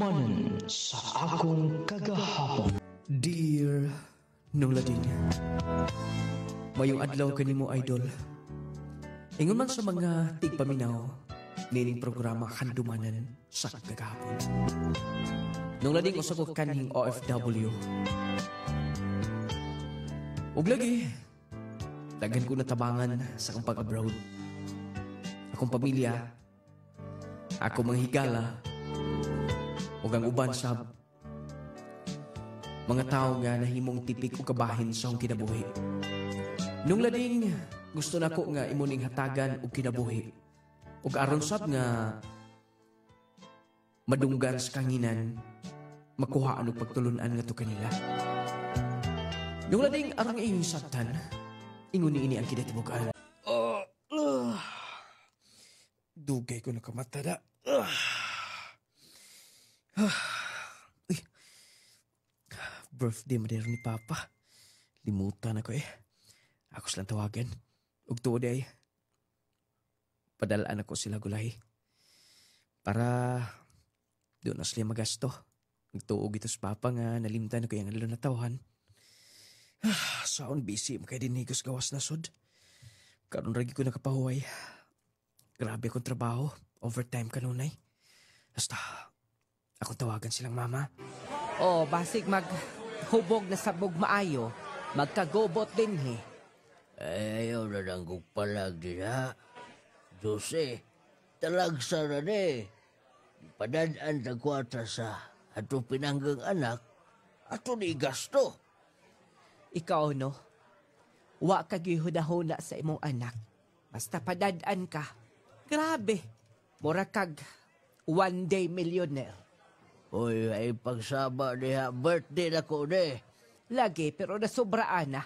Handumanan sa akong kagahapon. Dear Nunglading, mayong adlaw kanimo idol. Ingon man sa mga tigpaminaw nining programa Handumanan sa kagahapon. Nunglading usa ko kaning OFW. Ug lagi, daghan ko natabangan sa akong pag-abroad. Akong pamilya, ako mga higala, ug ang uban sa mga tao nga nahimong tipik o kabahin sa akong kinabuhi. Nung lading, gusto na ko nga imuning hatagan o kinabuhi. Ug aron sab nga madunggan sa kanginan, makuhaan og pagtulunan nga to kanila. Nung lading arang iyong saktan, ingon ini ang kinatibukan. Dugay ko nakamatala. Birthday mo ni Papa. Limutan ako eh. Ako silang tawagan. Ug tuod ay padalaan ako sila gulay. Para doon na sila magasto. Nagtuog ito sa Papa nga nalimtan ako yung alalo na tawahan. Sound busy mo kaya dinigos gawas na sod. Karon ragi ko nakapahuway. Grabe akong trabaho. Overtime kanunay. Basta, akong tawagan silang mama. O, basig maghubog na sabog maayo, magkagobot din he. Ayaw na lang kong palag din ha. Jose, talagsa na ne. Padadaan na kwarta sa ato pinanggang anak, ato ni gasto. Ikaw no, wa ka gihudahuna sa imong anak. Basta padadaan ka. Grabe, mura kag one day millionaire. Uy, ay pagsaba niya, birthday na ko ne. Lagi, pero nasubraan na.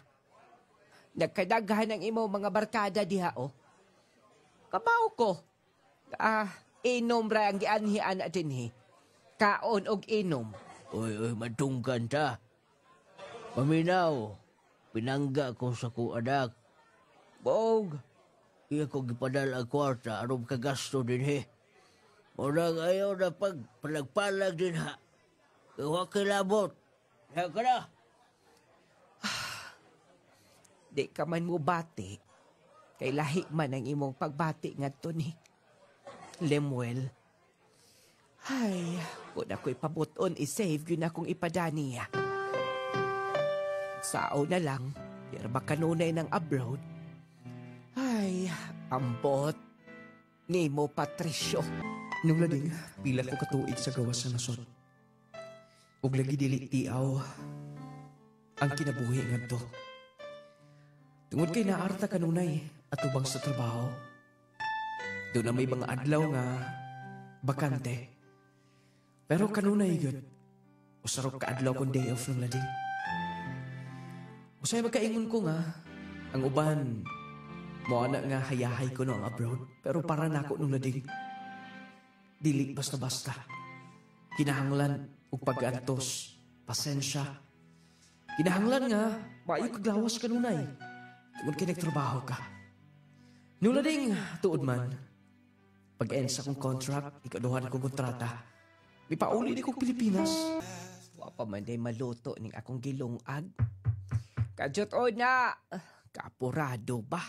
Nagkadaghan ang imo mga barkada diha, oh. Kabaw ko. Inom ra ang gianhian natin, he. Kaon og inom. Uy, matungkan ta. Paminaw, pinangga ko sa ko anak. Bog, iya ko gipadala ang kwarta, aron kagasto din, he. Murang ayaw na pagpalag din ha. Huwag kilabot. Kaya ka na. Di ka man mo bati. Kay lahi man ang imong pagbati nga to ni Lemuel. Ay, kung ako'y pabuton, isave yun akong ipadaniya. Sao na lang, pero baka nunay ng abroad. Ay, ambot. Nimo Patricio. Nung lading, pila ko katuig sa gawas sa nasod. Ug lagi dili tiaw ang kinabuhi nga to. Tungod kay naarta kanunay at ubang sa trabaho. Doon na may mga adlaw nga bakante. Pero kanunay gud, usarok ka adlaw kong day off ng lading. Usay magkaingon ko nga, ang uban, mo na nga hayahay ko no ang abroad. Pero para na ako nung lading. Dili basta-basta. Kinahanglan og pag-antos, pasensya. Kinahanglan nga, maayo kaglawas kanunay. Tungod kay nagtrabaho ka. Nulading, tuod man. Pag-end sa kong contract, ikaduhan akong kontrata. May pauli di kong Pilipinas. Wa pa man day maluto ning akong gilungag. Kadyot o na, kapurado ba?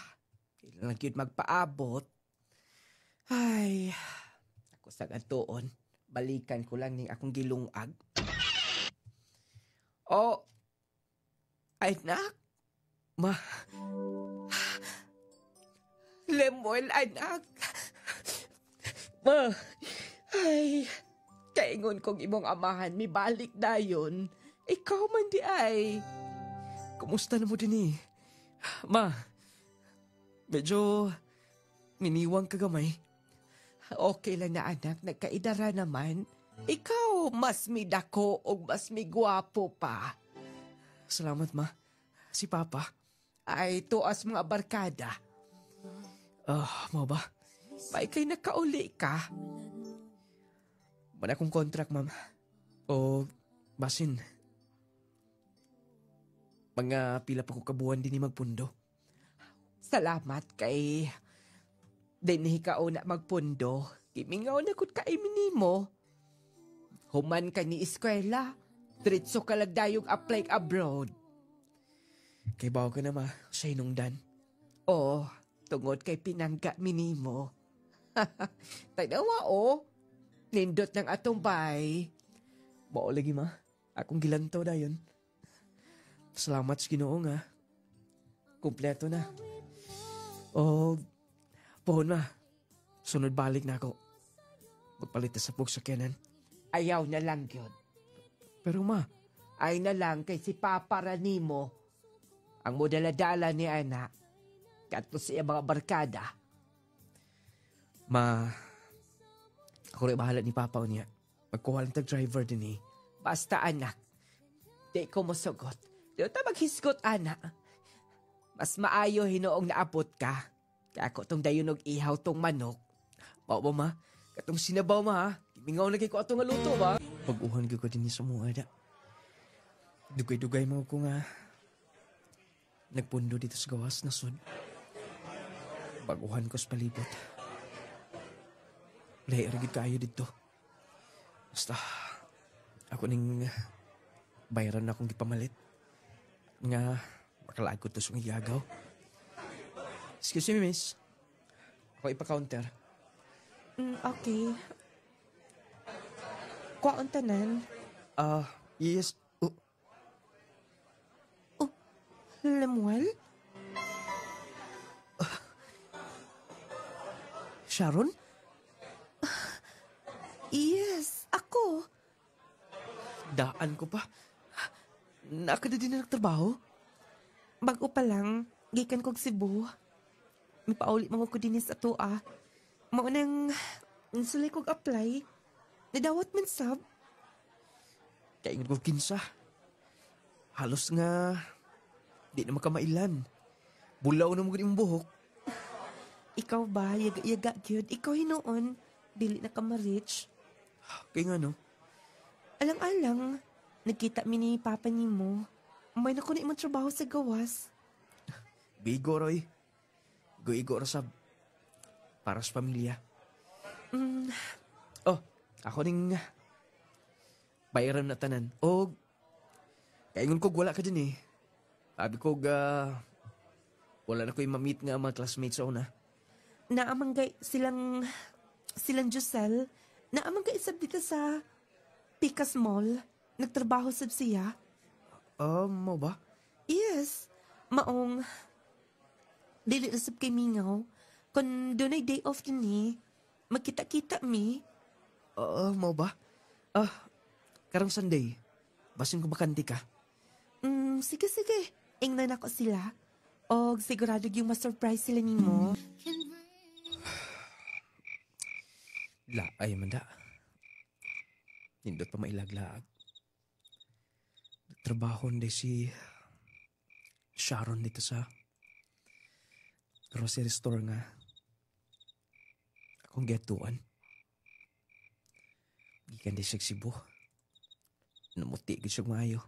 Kailangan yun magpaabot. Ay, ako sa gantoon, balikan ko lang ning akong gilungag. Oh, ay nak, ma, Lemuel, anak. Ma, ay, kaingon kong imong amahan, mi balik na yun. Ikaw man di ay. Kumusta na mo din eh? Ma, medyo miniwang ka gamay. Okay lang na anak, nagkaidara naman. Ikaw, mas midako o mas migwapo pa. Salamat ma. Si Papa. Ay, tuas mga barkada. Mo ba? May kay nakauli ka. Wala akong contract, ma'am. O, basin. Mga pila pa ko kabuhan din ni magpundo. Salamat kay dinhi ka una magpundo. Kimingaw na kud ka iminimo. Human ka ni eskwela. Diretso ka lang dayong apply abroad. Kay bawa ka na ma, sa hinungdan. Oo, tungod kay pinangga minimo. Tanawa nindot ng atong bay. Bao lagi ma, akong gilantaw dayon. Salamat sa Ginoo nga. Kumpleto na. O, pohon ma, sunod balik na ako. Magpalit na sa pugsakyanan. Ayaw na lang yun. Pero ma, Ay na lang kay si Papa Ranimo. Ang modaladala ni Ana. Kato siya mga barkada. ma, ako rin bahala ni Papa niya. Magkuha lang tag-driver din eh. Basta anak, di ko masugot. Di ta maghisgot, anak. Mas maayo hinoong naabot ka. Kaya ako tong dayon og ihaw tong manok. Bao ba ma? Katong sinabaw ma ha? Kimingaw lagi ko atong luto ba? Pag-uhan ko din sa mga da. Dugay-dugay mo ko nga. Nagpundo dito sa gawas na sud. Baguhan ko sa palibot. Lahi ragid kayo dito. Basta, ako ning bayaran na akong gipamalit. Nga, makalagod to sa igagaw. Excuse me, miss. Ako ipa-counter. Okay. Kuwaon tanan. Yes. Lemuel? Sharon? Yes, ako. Daan ko pa. Nakada din na nagtrabaho? Bago pa lang, gikan kog Cebu. May pauli mga ko dinis ato Maunang, sulay kog apply. Nadawat man sab. Kaingon ko kinsa. Halos nga, di na makamailan. Bulaw na mo imong buhok. Ikaw ba, yaga gyud. Ikaw hinoon, dili na ka ma-reach. Kaya nga no, Alang-alang, nagkita mi ni Papa ni mo. May na imong trabaho sa gawas. bigo roy. Go-igo ra sab. Para sa pamilya. Oh, ako ning bayaran na tanan. O, kaingon ko wala ka din eh. Sabi ko wala na ko yung ma-meet nga mga classmates sa una. Naamanggay silang Giselle. Naamanggay isab dito sa Picas Mall. Nagtrabaho sab siya. Mo ba? Yes. Maong, dili na sab kay mingaw. Kung doon ay day off din magkita-kita mi. Mo ba? Karong Sunday. Basin ko bakante ka. Sige. Ingnan ako sila. O sigurado yung ma-surprise sila ni mo. Ay manda. Nindot pa mailaglaag. Nagtrabaho hindi si Sharon dito sa grocery store nga. Akong getuan. Gikan di siya Cebu. Namuti gid siya maayo.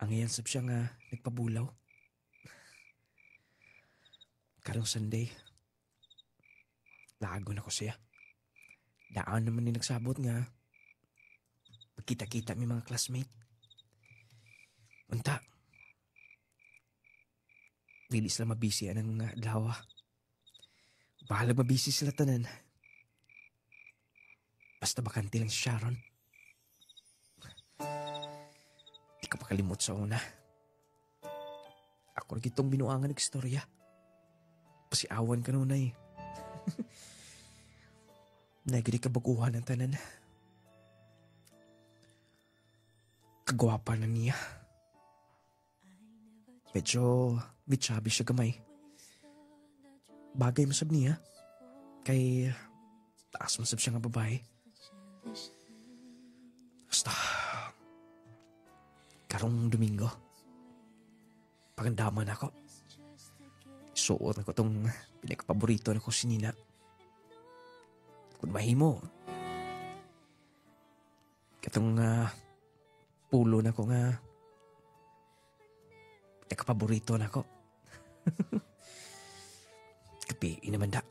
Ang iyan sab siya nga nagpabulaw. Karong Sunday, lagon ako siya. Daan naman ni nagsabot nga. Magkita-kita mi mga classmate. Unta. Dili sila mabisi anang adlaw. Bahala mabisi sila tanan. Basta bakante lang si Sharon. Di ka makalimot sa una. Ako rin itong binuangan ng istorya. Pasiawan ka nun ay. Nagiri ka baguhan ng tanan. Kagwapa na niya. Medyo bitsabi siya gamay. Bagay masab niya. Kay taas masab siya nga babae. Basta karong Domingo pagandaman ako. Suot ako tong pinakapaborito na ko si Nina. Kung mahimo. Katong pulo na ko nga pinakapaborito na ko. Kapi naman da.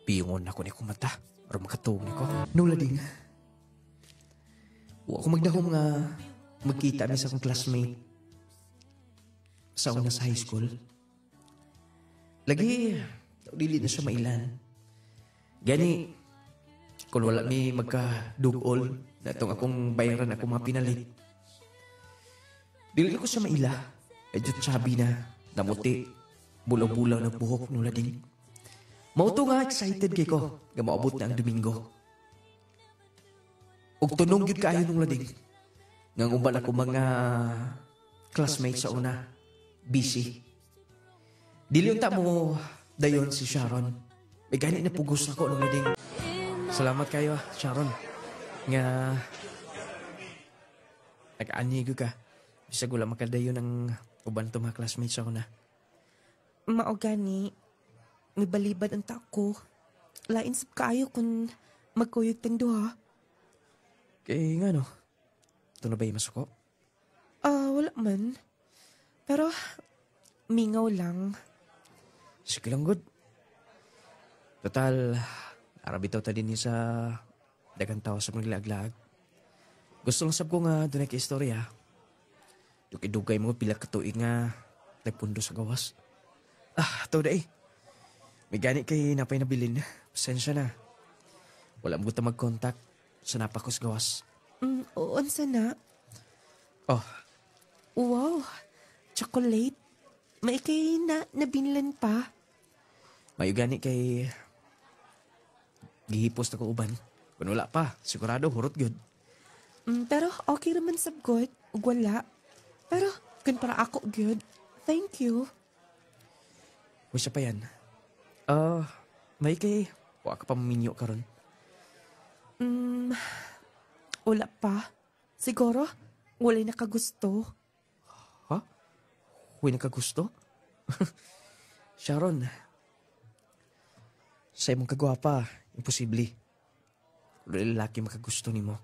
Piyungon ako ni kumata. Aron makatuog nako. No lading. Wa ko magdahom nga magkita mi sa akong classmate sa una sa high school. Lagi, dili na siya mailan. Gani, kung wala mi magka-dugol na itong akong bayaran ako mga pinalit. Dili ko siya maila. Medyo chubby na, namuti, bulaw-bulaw na buhok nula ding. Mauto nga excited kay ko, nga maabot na ang Domingo. Ug tunong yun kaayo nung lading. Nga uban ako mga classmates sa una, busy. Dili unta mo dayon si Sharon. May gani na pugos ako nung lading. Salamat kayo, Sharon. Nga nag-anigo ka. Bisag wala makadayon ng uban to mga classmates sa una. Mao gani, may balibad ang tako. Lain sab kaayo kung magkuyog tang duha. Kaya nga no, ito na ba yung masuko? Wala man. Pero, mingaw lang. Sige lang, good. Total, arabitaw ta din sa dagang tao sa mga lag. Gusto lang sab ko nga doon ay istorya. Dugay mo pila katuig nga nagpundo sa gawas. Ito da eh. May gani kay napay nabilin. Pasensya na. Wala mo ta mag-contact sa napakos gawas. Unsa na? Oh, Wow, chocolate. May kay nabinlan pa. mayo gani kay gihipos na ko uban. Kung wala pa, sigurado hurot good. Pero okay naman sab good. Ug wala. Pero, kun para ako good. Thank you. Huwag siya pa yan. May kay, wala ka pa maminyo karon. Wala pa. Siguro, wala nakagusto. Ha? Huwag nagkagusto? Sharon, sa imong kagwapa, imposible. Wala lalaki makagusto ni mo.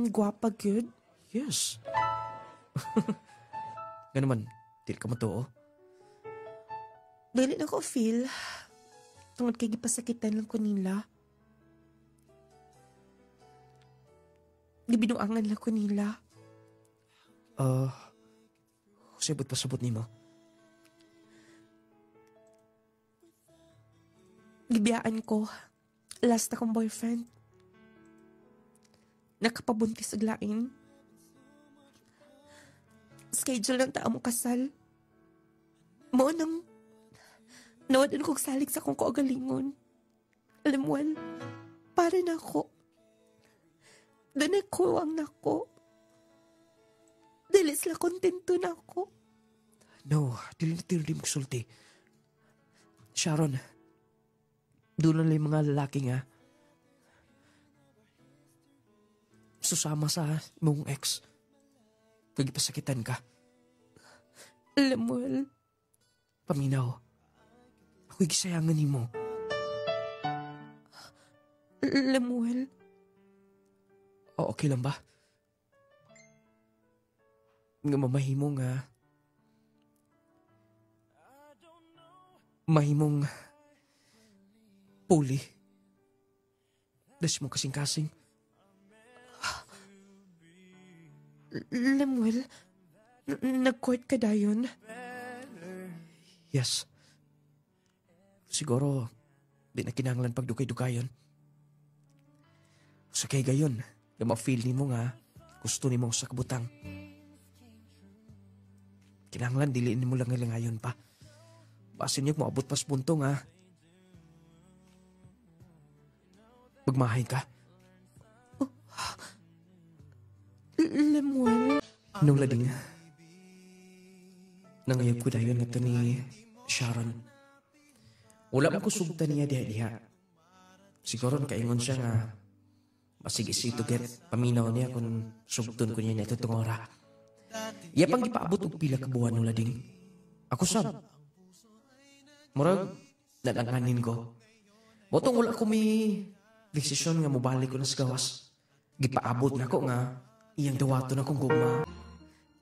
Gwapa good. Yes. Nga naman, di ka matuo. Dili na ko feel. Tungod kay gipasakitan lang ko nila. Gibinuangan lang ko nila. Sabot pa sabot ni mo. Gibiyaan ko. Last akong boyfriend. Nakapabuntis og lain. Schedule ng taamo kasal. Mo nang nawadan kong salig sa kong kaugalingon. Alam mo, para na ako. Danagkuwang na ako. Dili sila kontento na ako. No, dili na tiro di magsulti. Sharon, doon lang yung mga lalaki nga. Susama sa mong ex. Kagipasakitan ka. Alam mo, Paminaw, ako'y gisayangan ni mo. Lemuel, O okay lang ba? Nga mamahimo nga. Mahimong puli. Das mo kasing-kasing. Lemuel, nag-court ka dayon? Yes. Siguro, di na kinahanglan pagdukay-dukayon. Sa kay gayon, na ma-feel ni mo nga, gusto ni mo sa kabutang. Kinahanglan, diliin ni mo lang ngayon pa. Basin niyo maabot pas punto nga. Magmahay ka. Lemuel, Nung lading, nangayag ko dayon nga ni Sharon. Wala mo kusugta niya diha-diha. Siguro nakaingon siya nga masigisi to get paminaw niya kung sugton ko niya na ito ora. Iya pang gipaabot og pila ka buwan nung lading. Ako sab. Murag, nalanganin ko. Motong wala ko may desisyon nga mobalik ko na sa gawas. Gipaabot na ko nga iyang dawato na kong gugma.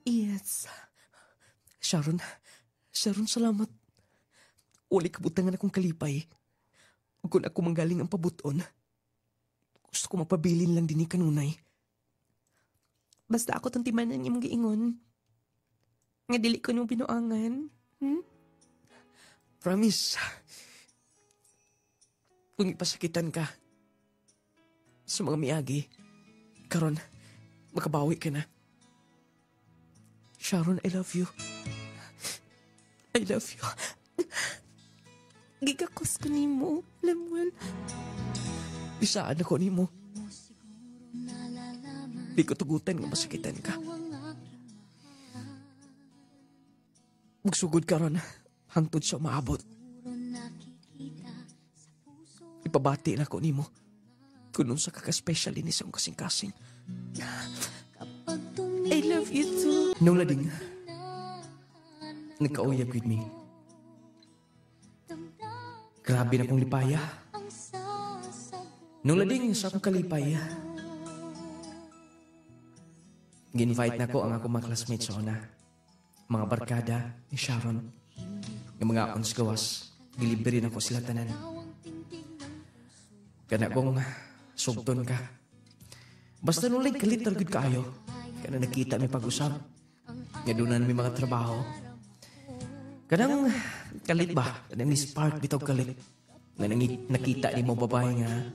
yes. Sharon, salamat. Wali kabutangan akong kalipay. Kung ako manggaling ang pabuton, gusto ko mapabilin lang din ni kanunay. Basta ako tong timanan imong giingon. Nga dili ko nung binuangan. Promise. Kung ipasakitan ka sa mga miagi, karon makabawi ka na. Sharon, I love you. I love you. Gigakos ko nimo, Lemuel. Bisaan ako nimo. Di ko tugutan nga masakitan ka. Magsugod ka ron hangtod sa maabot. Ipabati na ko nimo. Kung sa kaka-special ini sa akong kasing-kasing. I love you too. Nung lading, nagkauyab with me. Grabe na kong lipaya. Nung lading sa akong kalipay, gi-invite na ko ang ako mga classmates sa una. Mga barkada ni Sharon. Yung mga akong gawas, gilibre na ko sila tanan. Kana kong sugton ka. Basta nung lang kalit talagod kaayo. Kana nakita may pag-usap. Nga doon na may mga trabaho. Kanang kalit ba? Kanang ni-spark bitaw kalit. Nga nakita ni mo babae nga.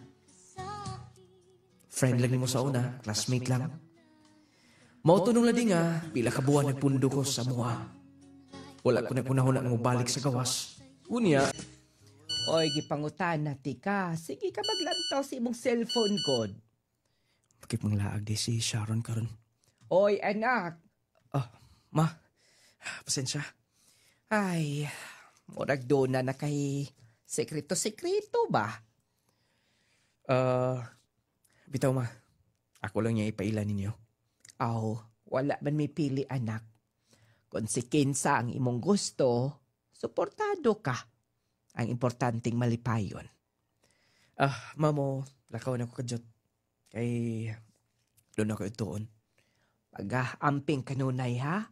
Friend lang ni mo sa una, classmate lang. Mauto nung lading nga, pila ka buwan nagpundo ko sa mua. Wala ko na kunahon ang mabalik sa gawas. Unya, Oy, gipangutan na ti ka. Sige ka maglantaw sa imong cellphone god. bakit manglaag di si Sharon karon? Oy, anak. Ma, pasensya. Ay, murag doon na kay sekreto-sekreto ba? Bitaw ma, ako lang niya ipailan ninyo. Aw, wala man may pili anak. Kung si kinsa ang imong gusto, suportado ka. Ang importanteng malipayon. Mamo, lakaw na ko kadyot. Kay, doon ako ituon. Pag-amping kanunay ha?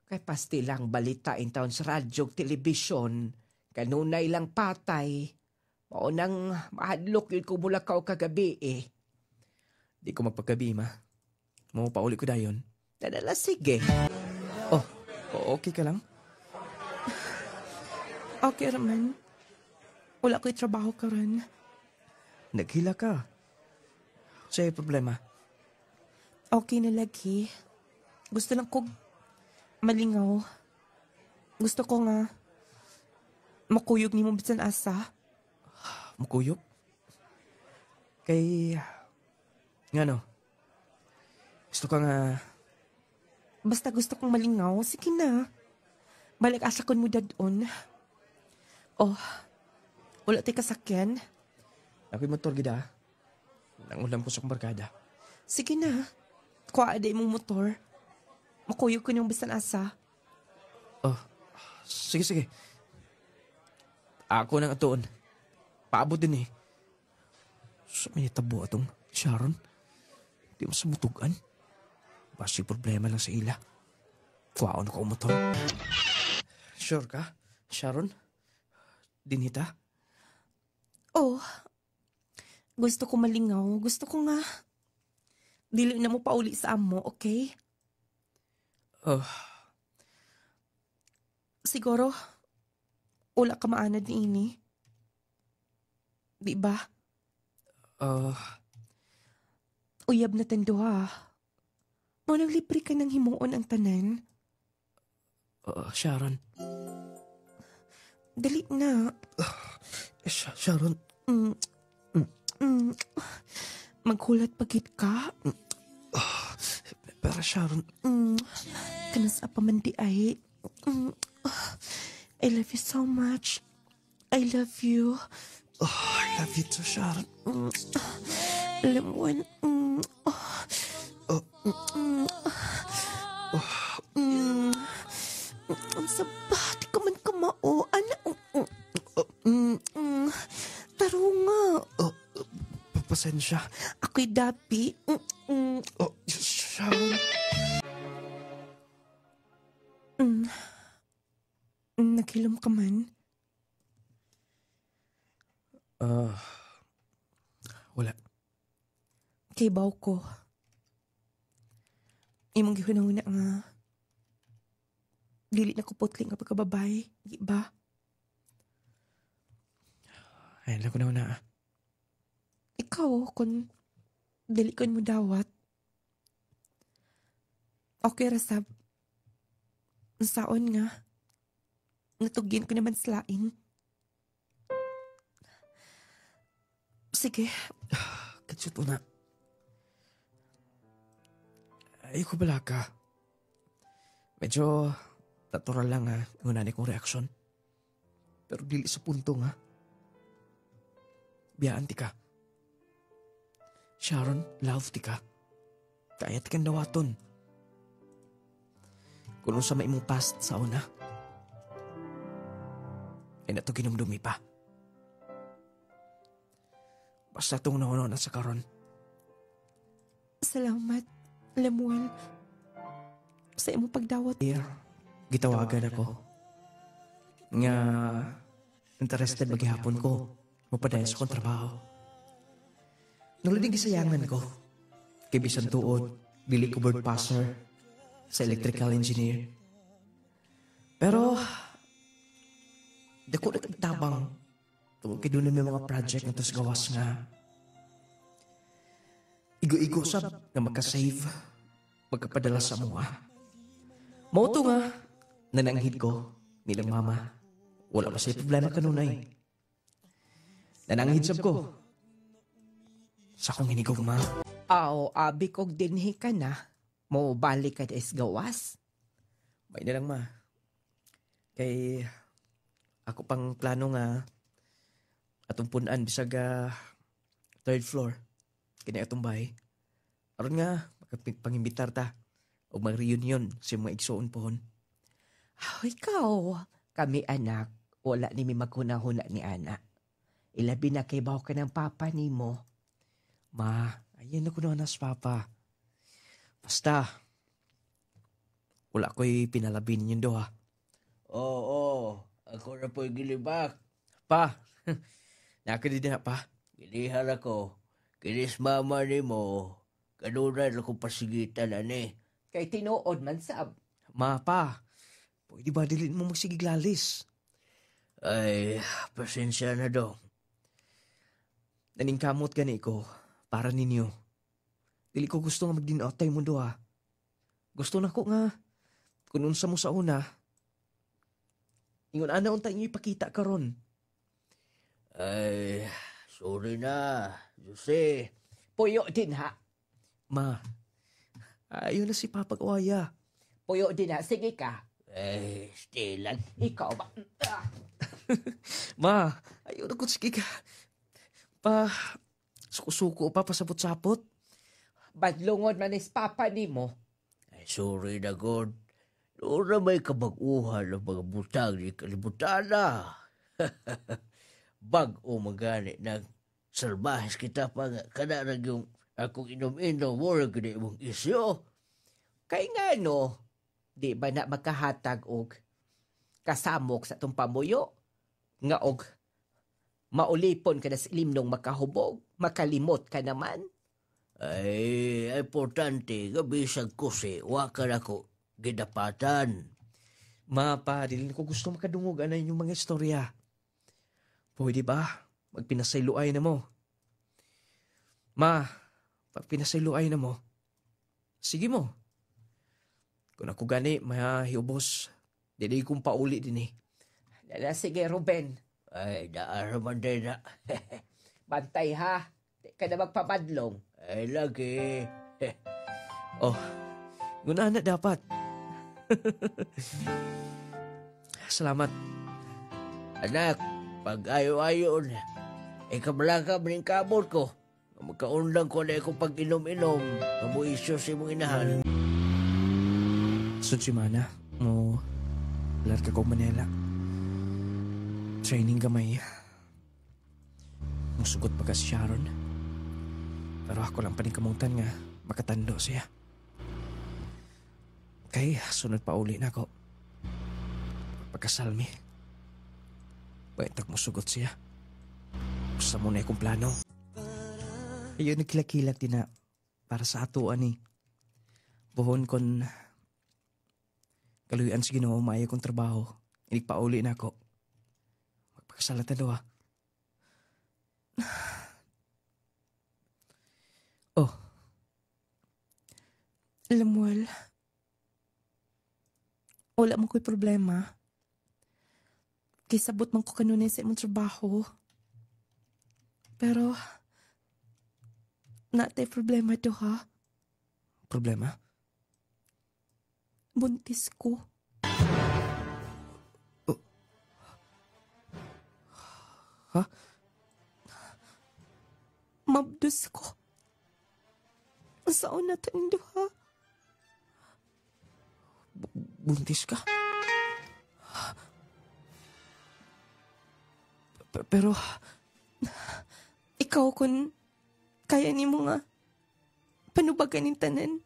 Kay pasti lang balita in taon sa radyo, telebisyon. Kanunay lang patay. Maunang mahadlok yun kung mula ka o kagabi eh. Di ko magpagkabi ma. Mo pauli ko dayon. Nadala sige. Okay ka lang? Okay raman. Wala ko'y trabaho karon. Naghila ka. Sa'yo problema. Okay na lagi. Gusto lang kong malingaw. Gusto ko nga makuyog ni mo bisan asa. Mukuyok? Kay, nga no, gusto ka nga, Basta gusto kong malingaw, sige na. Balik asa kon mo dadon. Wala tayo kasakyan. ako'y motor gida. Nangulam ko sa kong barkada. Sige na. Kuha aday mong motor. Makuyog ko niyong bisan asa. Sige. Ako nang atuon. Paabot din eh. Sa may tabo atong Sharon. Di mo sa mutugan. Basi problema lang sa ila. Kuwaon ako ang motor. Sure ka, Sharon? Dinita? Gusto ko malingaw. Gusto ko nga. Dili na mo pauli sa amo, okay? Siguro, wala ka maanad ni ini. Di ba? Uyab na tando ha. Mo naglibre ka ng himuon ang tanan. Sharon. Dali na. Sharon. Maghulat pagit ka. Pero Sharon. Kanas apa man di ay. I love you so much. I love you. I love you too, Sharon. Lemuel. Ang sabati ka man kamao. Taro nga. Pasensya. Ako'y dapi. Sharon. Naghilom ka man. Ah, wala. Kay baw ko. Imong gihunahuna nga dili na ko putling nga pagkababay, di ba? Ay, alam ko na. Ikaw, kung dili ko mo dawat, okay ra sab. Saon nga, natugyan ko naman sa lain. Sige, Katsut na. Ayoko bala ka. Medyo natural lang ha, yung nanay kong reaksyon. Pero dili sa punto nga. Biyaan ti ka. Sharon, love ti ka. Kaya ti kang dawaton. Kung sa maimong past sa una, ay nato ginumdumi pa. Basta itong nauna sa karon. salamat, Lemuel, sa imong pagdawat. Dear, gitawagan ako. Nga, interested maghihapon ko. Mapadayon sa kong trabaho. Naludig gisayangan ko. Kay bisan tuod, dili ko bird passer sa electrical engineer. Pero, dako na tabang. Tungkol kay doon may mga project na tos gawas nga. Igo-igo sab nga makasave, magkapadala sa mua. Mauto nga, nananghid ko, nilang mama. Wala pa sa'y problema kanunay. Nananghid sab ko. Sa kong hinigugma. Aw, abi kog dinhi ka na. Mo balik ka is gawas. May na lang ma. Kay ako pang plano nga atong punan bisag third floor. Kini atong bahay. Aron nga makapangimbitar ta o mag-reunion sa mga igsoon pohon. Ikaw, kami anak, wala ni mi maghuna-huna ni ana. Ilabi na kay baw ka ng papa ni mo. Ma, ayan ako na nas papa. Basta, wala ko'y pinalabin yun do ha. Oo, ako na po'y gilibak. Pa, nakadidi na pa. Gilihan ako. Kinis mama ni mo. Kanunan ako pasigitan, ani. Kay tinuod man sab. Ma, pa, pwede ba dilin mo magsigiglalis? Ay, pasensya na daw. Naningkamot gani ko para ninyo. Dili ko gusto nga magdinotay mo do ha. Gusto na ko nga, kung unsa mo sa una, ingon ana unta inyo ipakita karon. Ay, sorry na, Jose. Puyo din ha. Ma, ayaw na si Papa Kawaya. Puyo din ha. Sige ka. Ay, stilan. Ikaw ba? Ma, ayaw na ko sige ka. Pa, suko-suko pa pasapot-sapot. Badlungod man is papa ni mo. Ay, sorry na, God. Doon na may kabag-uhan ng mga butang ni kalibutan na. Bag-o magani ng salbahis kita pa nga kanarag yung akong inom-inom mo na gani mong isyo. Kay nga no, di ba na makahatag og kasamok sa itong pamuyo? Nga og maulipon ka na sa ilimnong makahubog, makalimot ka naman. Ay, importante, gabisag ko si wakan ako gidapatan. Ma, pa, dili ko gusto makadungog anay yung mga istorya. Pwede ba? Magpinasayloay na mo. Ma, pag pinasayloay na mo, sige mo. Kung ako gani, mahiubos. Dili kong pauli din eh. Lala, sige Ruben, Ay, naaraman din na. bantay ha. Di ka na magpapadlong. Ay, lagi. Oh, guna na dapat. Salamat. Anak, pag ayo-ayon, kamalaka rin kamot ko. Magkaundang ko na ako pag inom-inom. Kamu isyo si mong inahan. Sutsimana, mo lar ka ko Manila. Training gamay. Musugot pa ka si Sharon. Pero ako lang paningkamutan nga makatando siya. Kay sunod pa uli na ako. Pagkasalmi. Baitag musugot siya. Basta muna akong plano. Ayun, nagkilak-kilak din na para sa ato ani. Buhon kon kaluyan sa Ginoo maayo kong trabaho. Inikpauli na ako. Magpakasalata daw ah. Oh, Lamuel, wala mo ko'y problema. Kay sabot man ko kanunay sa imong trabaho. Pero, natay problema to ha. problema? Buntis ko. Ha? Mabdus ko. Saan na to indo ha? Buntis ka? Pero, Ikaw kun kaya ni mo nga panubagan ng tanan.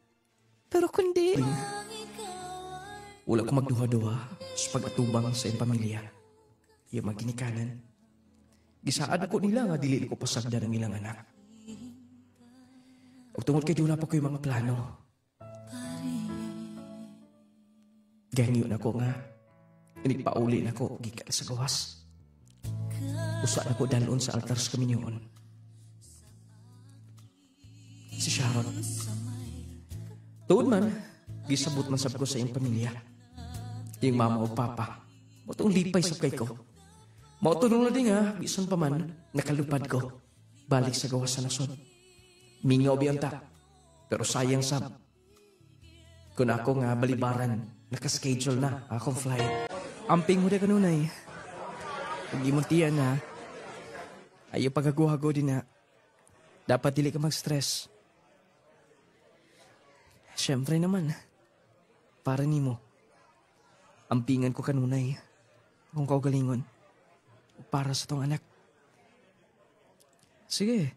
Pero kundi, wala ko magduha-duha sa pag-atubang sa iyong pamilya. Iyong maginikanan. Gisaad ko nila nga dili ko pasagda ng ilang anak. Ug tungod kay dula pa ko yung mga plano. Ganyo na ko nga. Inikpauli na ko gikan sa gawas. Usa na ko dalon sa altar sa kaminyoon. Si Sharon. Tuod man, gisabot man sab ko sa iyong pamilya. Iyong mama o papa. Matong lipay sa kay ko. Mautunong na din nga, bisan pa man, nakalupad ko. Balik sa gawas sa nasod. Mingaw biyang ta. Pero sayang sab. Kung ako nga balibaran, nakaschedule na akong flight. Amping mo na kanunay. Pag imuntiyan na, ayaw pagaguhago din na. Dapat dili ka mag-stress. Siyempre naman, para nimo. Ampingan ko kanunay. Kung kaugalingon. Para sa tong anak. Sige.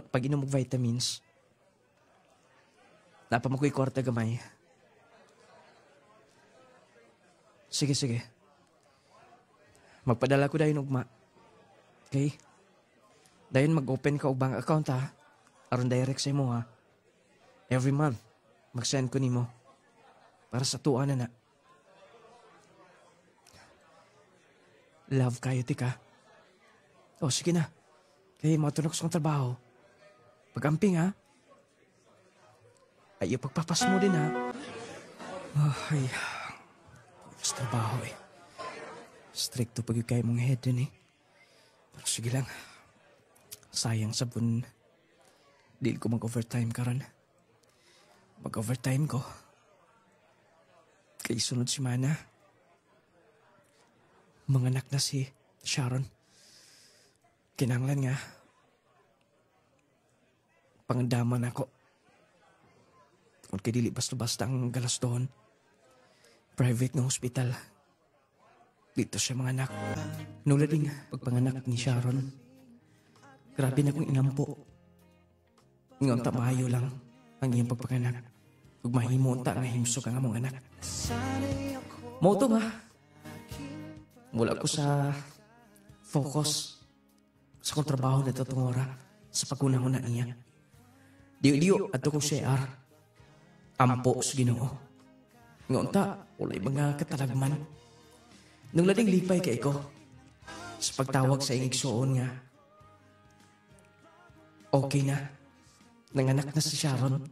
Pag inom mo vitamins, napamakoy kwarta gamay. Sige. Magpadala ko dayon ugma. Okay? Dayon mag-open ka og bank account ha. Aron direct sa imo ha. Every month, mag-send ko nimo. Para sa tuwa na. Love kayo, tika. O, sige na. Kaya matunog sa kong trabaho. Pag-amping, ha? Ay, pagpapas mo din, ha? Ay, sa trabaho, eh. Stricto pag yung kaya mong head dun, eh. Pero sige lang. Sayang sabon. Dili ko mag-overtime karon. Mag-overtime ko. Kay sunod si Mana. Manganak na si Sharon. Kinanglan nga. Pangandaman ako. Kung kay dili basta-basta ang galas doon. Private nga hospital. Dito siya manganak. Nula ding pagpanganak ni Sharon. Grabe na kong inampo. Ngayon maayo lang ang iyang pagpanganak. Ug mahimo ta nga himsog ang among anak. Moto nga. Wala ko sa focus sa kong trabaho na tatong ora sa pagkunahon na niya. Diyo at ko CR. Ampo sa Ginoo. Ngayon ta, walay mga katalagman. Nung lading lipay kay ko sa pagtawag sa iyong igsuon nga. Okay na. Nanganak na si Sharon.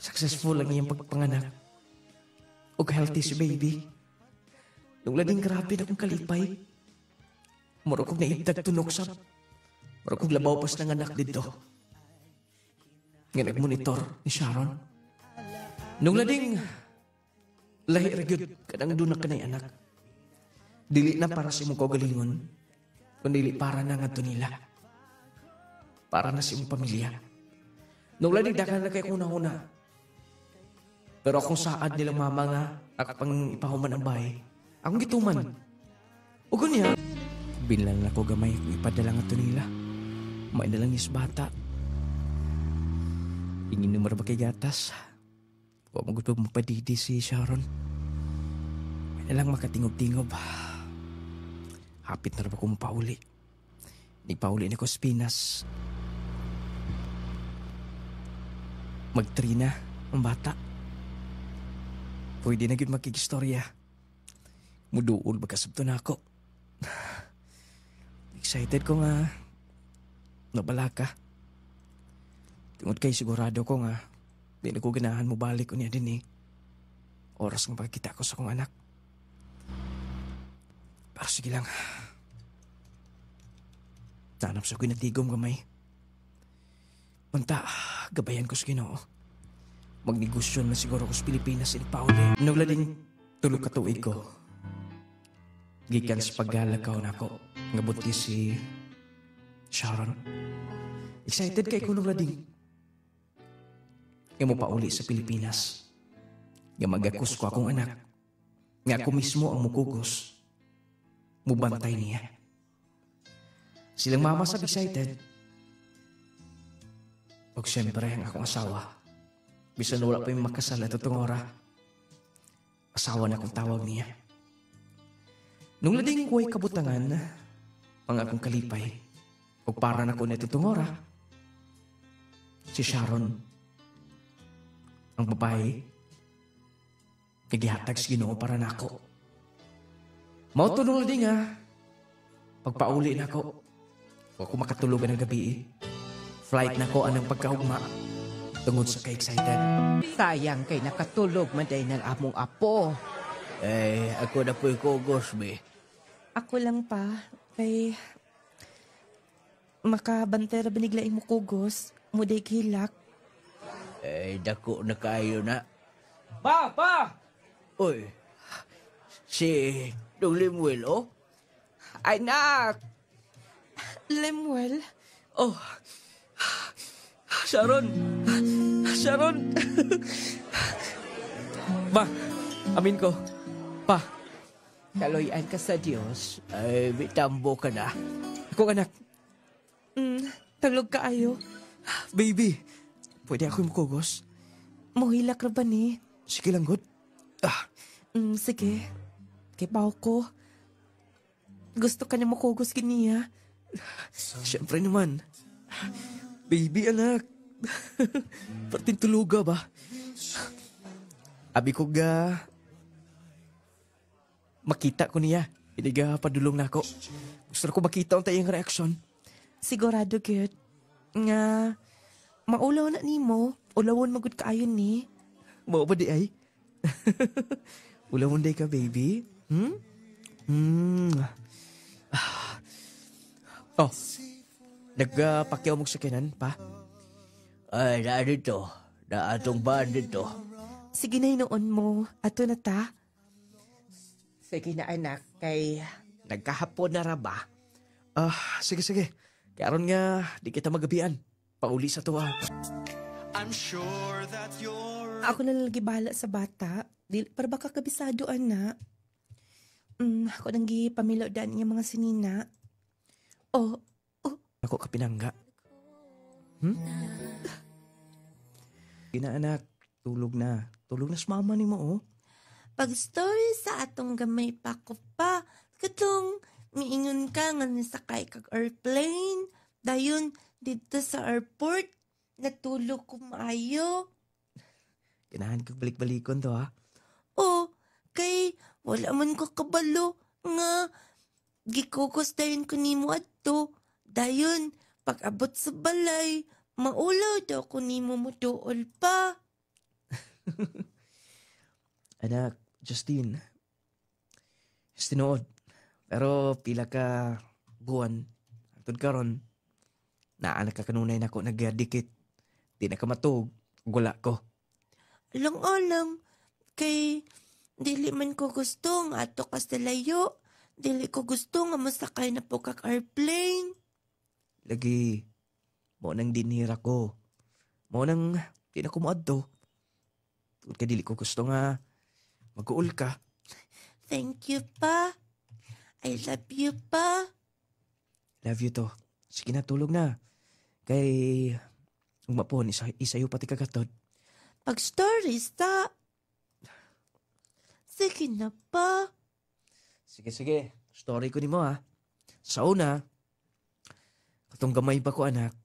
Successful ang iyang pagpanganak. O healthy si baby. Nung lading grabe na kong kalipay. Muro kong naibdag tunoksan. Muro kong labaw pas ng anak dito. Nga nagmonitor ni Sharon. Nung lading lahi ragyod kadang doon na kanay anak. Dili na para sa imong kaugalingon. Kundi para na nga to nila. Para na sa imong pamilya. Nung lading dakan na kay kuna-una. Pero akong saad nilang mama nga ako pang ipahuman ang bahay. Akong gituman. O gunya. Binlan na ko gamay kung ipadala nga to nila. May na lang is bata. Ingin numero ba kay gatas? Huwag mo gusto mapadidi si Sharon. May na lang makatingob-tingob. hapit na rin ako mapauli. Nagpauli na ko sa Pinas. Mag-3 na ang bata. Pwede na yun magkikistorya. Muduol magkasabto na ako. Excited ko nga. Nabala ka. Tungod kay sigurado ko nga. Di na ko ganahan mo balik ko niya din eh. Oras ng pagkita ko sa kong anak. Pero sige lang. Nanap sa kinatigom gamay. Manta, gabayan ko sa Ginoo. Magnegosyo na siguro ko sa Pilipinas in Pauli. Naglading tulog katuig ko. Gikan sa paggalagaw na ako. Nga buntis si Sharon. Excited kay ko naglading. Nga mo pauli sa Pilipinas. Nga magakus ko akong anak. Nga ako mismo ang mukugos. Mubantay niya. Silang mama sa excited. O siyempre ang akong asawa. Bisan wala pa yung makasal at itong ora. Asawa na akong tawag niya. Nung lading kuway kabutangan, ang akong kalipay, o para na ko na itong ora, si Sharon, ang babae, nagihatag si Ginoo para na ako. Mautulong lading pagpauli na ako, o ako makatulugan ng gabi. Flight na ko anang pagkaugma. Tungod sa ka-excited. Sayang kay nakatulog man day ng among apo. Ako na po'y kugos, be. Ako lang pa, kay makabantera biniglaing mo kugos, muday hilak. Dako na kayo na. Pa! Uy, si Dong Limuel, oh? Anak! Lemuel, Oh! Sharon! Ma, amin ko. Pa, Kaloyan ka sa Diyos. Bitambo ka na. akong anak. talog ka ayo. Baby, pwede ako yung mukugos? Muhilak ra ba ni? Sige lang, good. Sige. Kay pao ko. Gusto ka na makugos kiniya. Siyempre naman. Baby, anak. Parting tuluga ba? Abi ko makita ko niya. Hindi padulong na ako. Gusto ko makita ang tayong reaksyon. Sigurado gyud nga maulaw na nimo, ulawon magud kaayon ni. Mao ba di ay? Ulawon day ka, baby? Oh, nagpakyaw mong sakinan, pa? Na dito. Na atong ba dito. Sige na noon mo, ato na ta. Sige na anak, kay nagkahapon na ra ba? Sige. Karon nga, di kita magabian. Pauli sa tuwa. Ako na lalagi bahala sa bata. Para baka kabisado, ana. Ako nang gipamilodaan niya mga sinina. Oh, Ako kapinangga. Ina anak, tulog na. Tulog na sa mama ni mo, oh. pag-story sa atong gamay pa ko pa. Katong miingon ka nga nisakay kag airplane. Dayon, dito sa airport, natulog ko maayo. Kinahan kag balik-balikon to, ha? Oh, kay wala man ko kabalo nga gikukos dayon ko nimo adto. Dayon, pag-abot sa balay, maulaw daw ko nimo muduol pa. Anak, Justine. Tinuod. Pero pila ka buwan. Atod karon, naanak ka kanunay na ako nagdikit. Di na ka matug. Gula ko. Alang-alang, kay dili man ko gusto nga ato ka sa layo. Dili ko gusto nga masakay na po kag airplane. Lagi, mo nang dinira ko. Mo nang di na ko maadto. Tungod kay dili ko gusto nga mag-uul ka. Thank you pa. I love you pa. Love you to. Sige na, tulog na. Kay, umapon, isayo pati kagatod. Pag stories ta. Sige na pa. Sige. Story ko ni mo, ha. Sa una, katong gamay pa ko anak,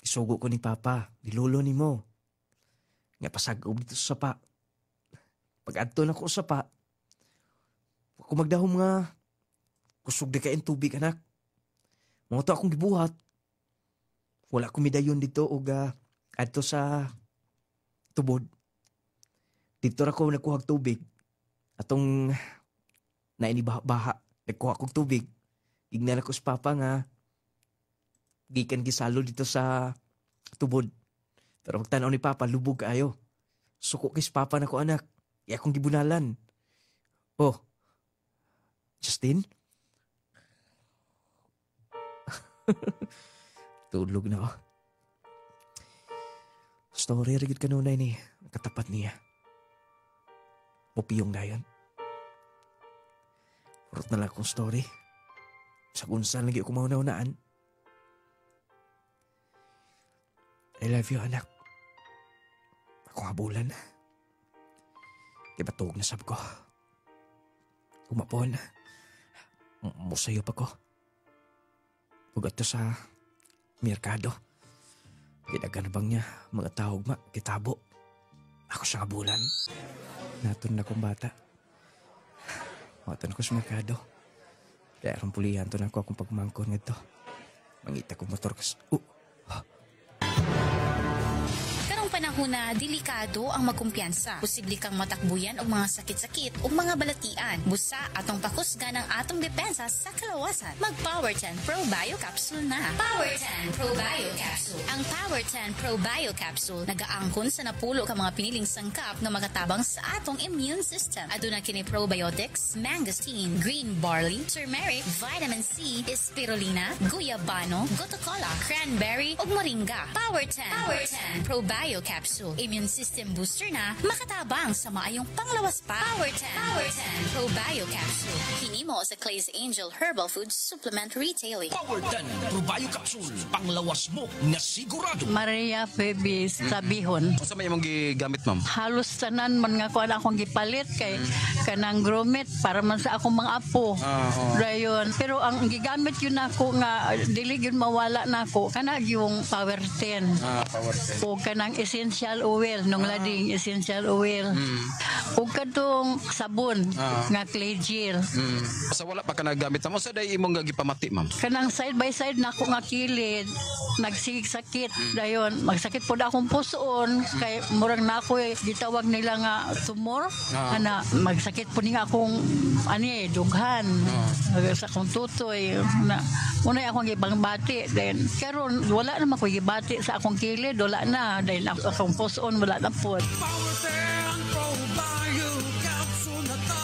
isugo ko ni Papa, ni Lolo ni mo. Nga pasag-ob dito sa sapa. Pag-adto na ko sa sapa, ako magdahom nga, kusog di kain tubig anak. Mga to akong gibuhat. Wala ko midayon dito o adto sa tubod. Dito ra ko nagkuhag tubig. Atong nainibaha-baha, nagkuha kong tubig. Ignan ako sa Papa nga, gikan gisalo dito sa tubod. Pero pagtanaw ni Papa, lubog kaayo. Suko kay sa Papa na ko anak. Iya akong gibunalan. Oh, Justin? Tulog na ako. Story rigid kanunay ni katapat niya. Mupiyong na yun. Urot na lang akong story. Sa kunsan lagi ako mauna-unaan. I love you, anak. Ako habulan. Ibatog na sab ko. Umapon. Musayo pa ko. Ugat to sa merkado. Kinagan bang niya mga tawag kitabo. Ako sa habulan. Natun na kong bata. Matan ko sa merkado. Kaya rampulihan to na ako akong pagmangkon nito. Mangita kong motor kas... Panahon na delikado ang magkumpiyansa. Posible kang matakbuyan og mga sakit-sakit o mga balatian. Busa atong pakusga ng atong depensa sa kalawasan. Mag Power 10 Pro Bio Capsule na. Power 10 Pro Bio Capsule. Ang Power 10 Pro Bio Capsule nagaangkon sa napulo ka mga piniling sangkap nga magatabang sa atong immune system. Aduna kini probiotics, mangosteen, green barley, turmeric, vitamin C, spirulina, guyabano, gotocola, cranberry ug moringa. Power 10 Pro Bio Capsule. Immune system booster na makatabang sa maayong panglawas pa. Power 10 Pro Bio Capsule. Hinimo sa Clay's Angel Herbal Food Supplement Retailing. Power 10 Pro Bio Capsule. Panglawas mo na sigurado. Maria Febis Sabihon. Sa may imong gigamit, ma'am? Halos tanan man nga kuan akong gipalit kay kanang gromit para man sa akong mga apo. Dayon. Pero ang gigamit yun ako nga dili yun mawala nako kana yung Power 10. Power 10. O kanang essential oil nung lading essential oil. O kadtong sabon nga clay gel. Sa wala pa ka nagamit, ma'am. Sa day imong gipamati, ma'am? Kanang side by side nako nga kilid nagsigik-sakit dayon magsakit pod akong puson kay murag nako gitawag nila nga tumor ana magsakit po ni akong dughan sa akong tutoy na unay akong gibangbati then karon wala na ko gibati sa akong kilid wala na dahil akong puson wala na pod. Power 10 Pro Bio Capsule na ta.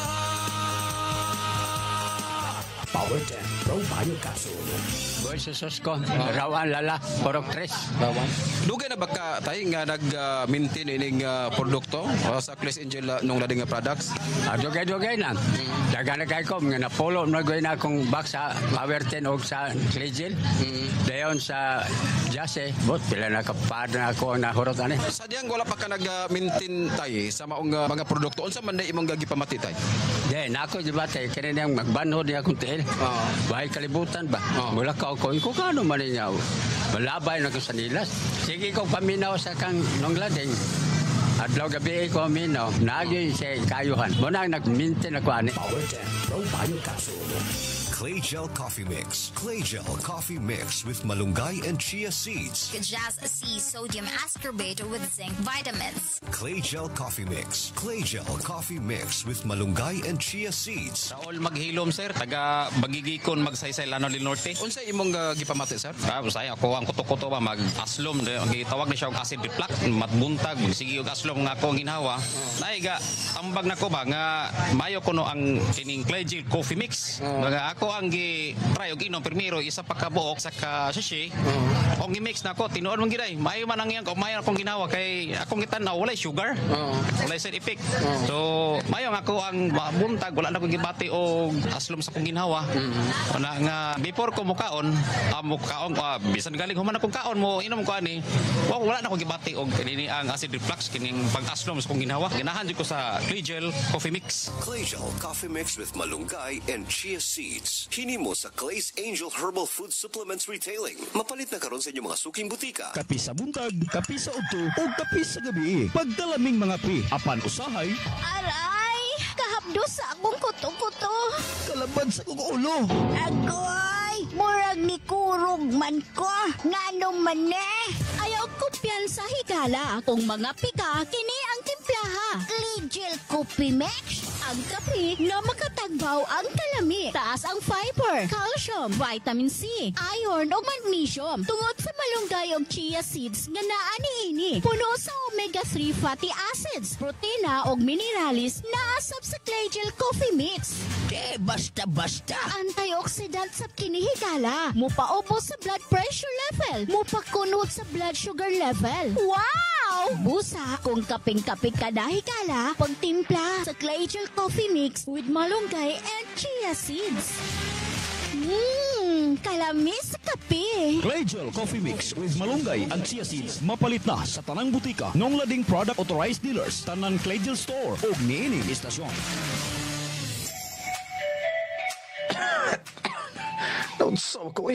Power 10 Pro Bio Capsule. Boy, susos ko. Rawan, lala, porok tres. Dugay na ba ka tayo nga nag-maintain ining produkto sa Clay's Angel nung lading nga products? Dugay na. Daga na kay ko, nga napolo na gawin na akong box sa Power 10 o sa Claygel. Dayon sa Jase, bot, pila na kapad na ako na hurot ani. Sa diyang wala pa ka nag-maintain tayo sa maong mga produkto, unsa man na imong gagipamati tayo? Then, ako di ba tayo, kaya niyang magbanhod niya akong tiil. Bahay kalibutan ba? Mula ka ako, kung ano man niya, malabay na ko sa nilas. Sige ko paminaw sa kang nung lading. Adlaw gabi ko minaw. Nagyoy siya kayuhan. Muna nag-maintain ako ani. Power 10 Pro Bio Capsule. Clay Gel Coffee Mix. Clay Gel Coffee Mix with malunggay and chia seeds. Kajas C sodium ascorbate with zinc vitamins. Clay Gel Coffee Mix. Clay Gel Coffee Mix with malunggay and chia seeds. Saol maghilom sir, taga Bagigikon magsaysay Lanao del Norte. Unsa imong gipamati sir? Usay ako ang kuto-kuto ba mag-aslom, ang gitawag na siya og acid reflux, matbuntag, sige og aslom nga ako ang ginhawa. Naiga ambag nako ba nga mayo kuno ang kining Clay Gel Coffee Mix. Nga ako ang gi-try og inom primero isa pa ka buok sa ka sachet. Og gi-mix nako tinuod man giday. Mayo man ang iyang mayo akong ginawa kay akong gitan-aw walay sugar. Walay side effect. So mayo nga ako ang buntag wala na ko gibati og aslom sa kong ginhawa. Wala nga before ko mukaon, bisan galing human akong kaon mo inom ko ani. Wala na ko gibati og kini ang acid reflux kining pag-aslom sa kong ginhawa. Ganahan jud ko sa Clay Gel Coffee Mix. Clay Gel Coffee Mix with malunggay and chia seeds. Vitamins. Hinimo sa Clay's Angel Herbal Food Supplements Retailing. Mapalit na karon sa inyong mga suking butika. Kapi sa buntag, kapi sa udto, o kapi sa gabi. Pagdalaming mga pi, apan usahay. Aray! Kahapdo sa akong kuto-kuto. Kalabad sa kong ulo. Agoy! Murag ni kurog man ko. Ngano man Ayaw kumpiyansa higala. Kung mga pika, kini ang timplaha. Legel Coffee Mix. Ang kape na makatagbaw ang kalami. Taas ang fiber, calcium, vitamin C, iron o magnesium. Tungod sa malunggay o chia seeds nga naa niini. Puno sa omega-3 fatty acids, protina o mineralis na asap sa Legel Coffee Mix. Basta-basta. Antioxidant sa kinihigala. Mupaubos sa blood pressure level. Mupakunot sa blood sugar level. Wow! Busa, kung kaping-kaping ka na higala, pagtimpla sa Legel Coffee Mix with malunggay and chia seeds. Kalamis sa kape. Legel Coffee Mix with malunggay and chia seeds. Mapalit na sa tanang butika. Nung lading product authorized dealers. Tanang Legel Store o niining istasyon. Naunsaw ko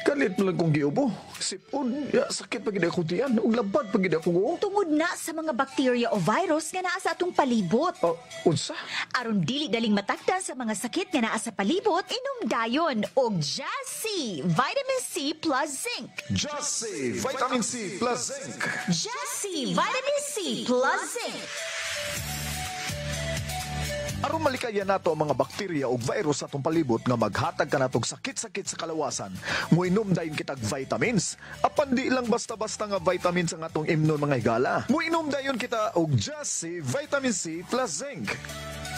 Kalit mo lang kong giubo. Sipon, sakit pagid akong tiyan. Ug labad pagid ako. Tungod na sa mga bacteria o virus nga naa sa atong palibot. Unsa? Aron dili daling matakdan sa mga sakit nga naa sa palibot, inom dayon og Jassy Vitamin C plus Zinc. Jassy Vitamin C plus Zinc. Jassy Vitamin C plus Zinc. Aron malikayan nato ang mga bakterya o virus sa atong palibot nga maghatag ka natong sakit-sakit sa kalawasan, muinom dayon kitag vitamins. Apan di lang basta-basta nga vitamins ang atong imnon mga higala. Muinom dayon kita og Jassy Vitamin C plus Zinc.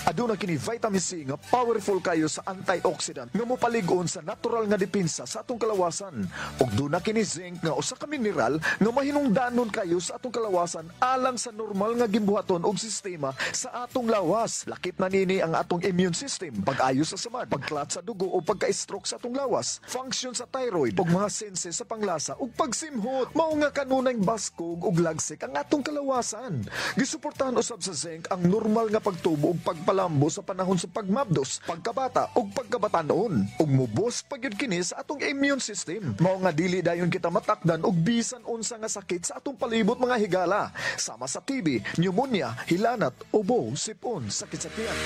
Aduna kini vitamin C nga powerful kayo sa antioxidant nga mopalig-on sa natural nga depensa sa atong kalawasan. Ug duna kini zinc nga usa ka mineral nga mahinungdanon kayo sa atong kalawasan alang sa normal nga gimbuhaton og sistema sa atong lawas. Lakip na nini ang atong immune system, pag-ayo sa samad, pagklat sa dugo o pagka-stroke sa atong lawas, function sa thyroid ug mga senses sa panglasa ug pagsimhot. Mao nga kanunay baskog ug lagsik ang atong kalawasan. Gisuportahan usab sa zinc ang normal nga pagtubo ug pagpalambo sa panahon sa pagmabdos, pagkabata ug pagkabatanon ug mubos pagyud kini sa atong immune system. Mao nga dili dayon kita matakdan og bisan unsa nga sakit sa atong palibot mga higala, sama sa TB, pneumonia, hilanat, ubo, sipon, sakit sa tiyan.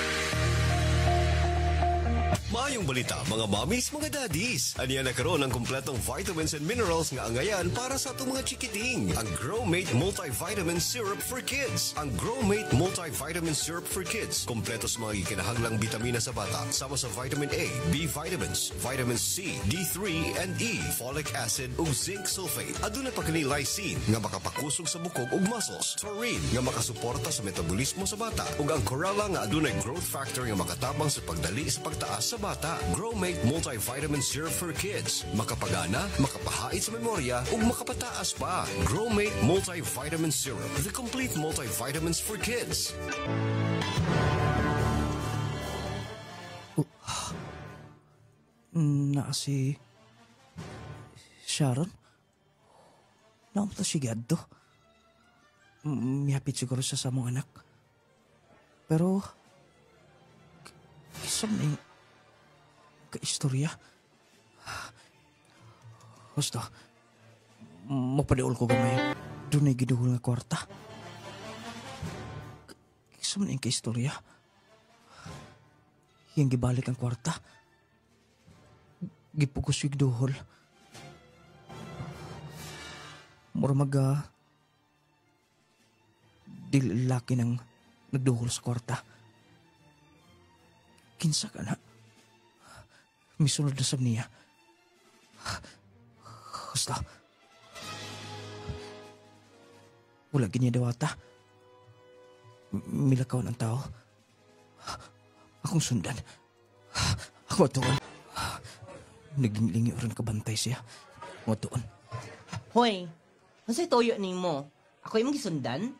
Maayong balita, mga mommies, mga daddies. Aniya na karon ang kumpletong vitamins and minerals nga angayan para sa atong mga chikiting. Ang Growmate Multivitamin Syrup for Kids. Ang Growmate Multivitamin Syrup for Kids. Kompleto sa mga kinahanglang bitamina sa bata. Sama sa vitamin A, B vitamins, vitamin C, D3 and E, folic acid ug zinc sulfate. Aduna pa kini lysine nga makapakusog sa bukog ug muscles. Taurine nga makasuporta sa metabolismo sa bata. Ug ang chlorella nga adunay growth factor nga makatabang sa pagdali sa pagtaas sa bata. Growmate Multivitamin Syrup for Kids. Makapagana, makapahait sa memorya, ug makapataas pa. Growmate Multivitamin Syrup. The complete multivitamins for kids. Si Sharon? Naamta si Gaddo. Mihapit siguro siya sa mong anak. Pero kisam na yung kaistorya. Basta, mapadaol ko gamay. Doon ay giduhol nga kwarta. Kisam na yung kaistorya. Yang gibalik ang kwarta. Gipugos yung giduhol. Mura dilaki ng nagduhol sa kwarta. Kinsa ka na? Misunod na sab niya. Basta. Wala ganyan dawata. Milakaw ng tao. Akong sundan. Ako atoon. Naglingi oran kabantay siya. Ako atoon. Hoy, masay toyo ni mo. Ako yung gisundan?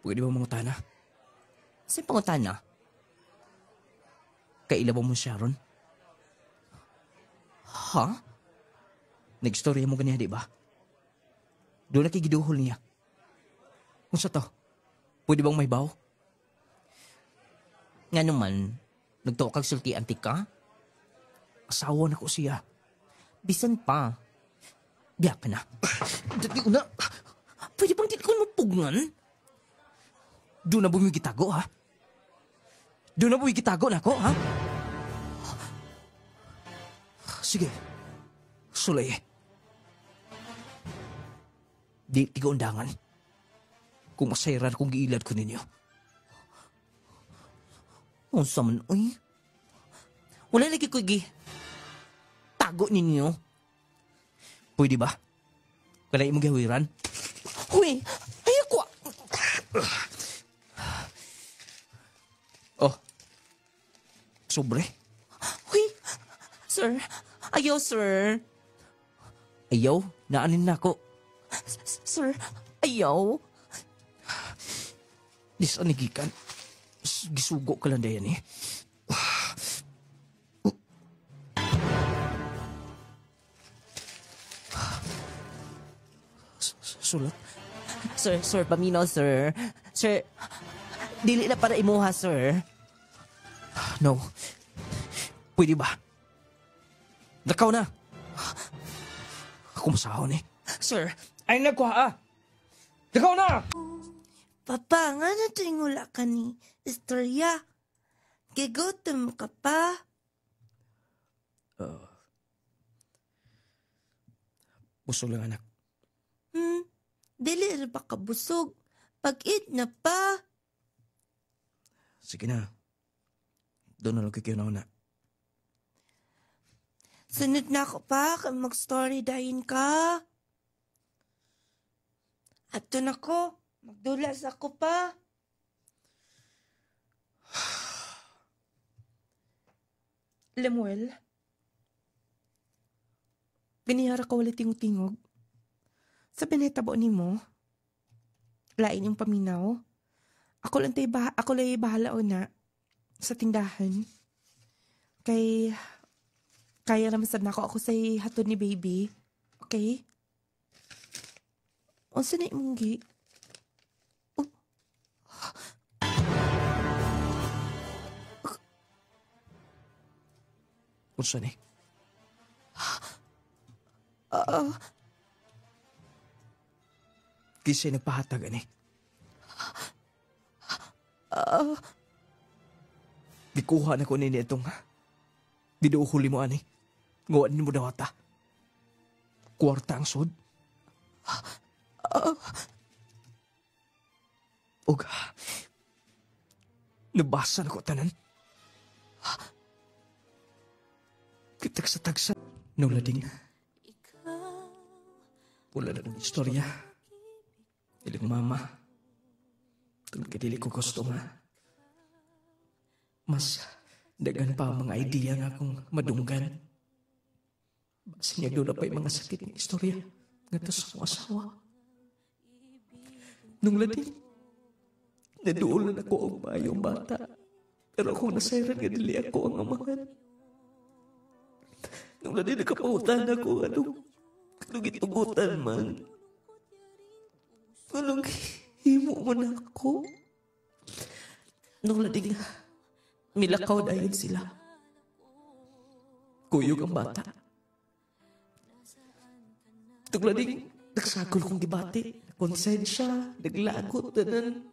Pwede ba mangutana? Masay pangutana? Kailabaw mo Sharon? Ha? Nag-storya mo ganiya, di ba? Doon na kigiduhol niya. Kung sa to, pwede bang may baw? Nga naman, Nagtuo kag sulti antik ka? Asawa na ko siya. Bisan pa. Biya ka na. Dati una, pwede bang di ko mapugngan? Doon na bumi gitago, ha? Doon na bumi gitago na ko, ha? Sige. Sulay. Di tiga undangan. Kung masayran kung giilad ko ninyo. Ang saman, uy. Wala lagi ko tago ninyo. Pwede ba? Wala imong gawiran? Uy, ayoko. Oh. Sobre. Uy, sir. Ayaw, sir. Ayaw? Naanin na ako. Sir, ayaw. Disanigikan. Gisugo ka lang dayan eh. Sulat? Sir, paminaw, sir. Sir, dili na para imuha, sir. No. Pwede ba? Nakaw na. Ako masahon eh. Sir, ay nagkuha. Nakaw na! Papa, nga na tingula ka ni istorya. Gigotom ka pa. Busog lang, anak. Dili rin ba ka busog? Pag-eat na pa. Sige na. Doon na lang kayo na. Sunod na ako pa kung mag-story dahin ka. At doon ako. Magdulas ako pa. Lemuel, ganihara ka wala tingog-tingog. Sa pinitabo ni mo, lain yung paminaw. Ako lang bahala o na sa tindahan. Kaya naman sad na ako sa hatod ni baby. Okay? Unsa na imong gi? Unsa ni? Kisay nagpahatag ani. Gikuha na ko nini itong binuhuli mo ani. Nguan mo daw ata. Kwarta ang sud. Ug nabasa na ko tanan. Kitagsa-tagsa nung lading. Wala na ng istorya. Ilang mama. Tungkol kadili ko gusto nga. Mas dagan pa ang mga idea nga akong madunggan. Basta niya doon na pa yung mga sakit ng istorya. Nga tas akong asawa. Nung lading, naduulan ako ang mayong bata. Pero kung nasairan nga dili ako ang amahan. Nung lading nakapahutan ako, anong gitugutan man. Anong himo mo na ako? Nung lading milakaw dahil sila. Kuyog ang bata. Nung lading nagsagol kong gibati. Konsensya, naglagot, tanan.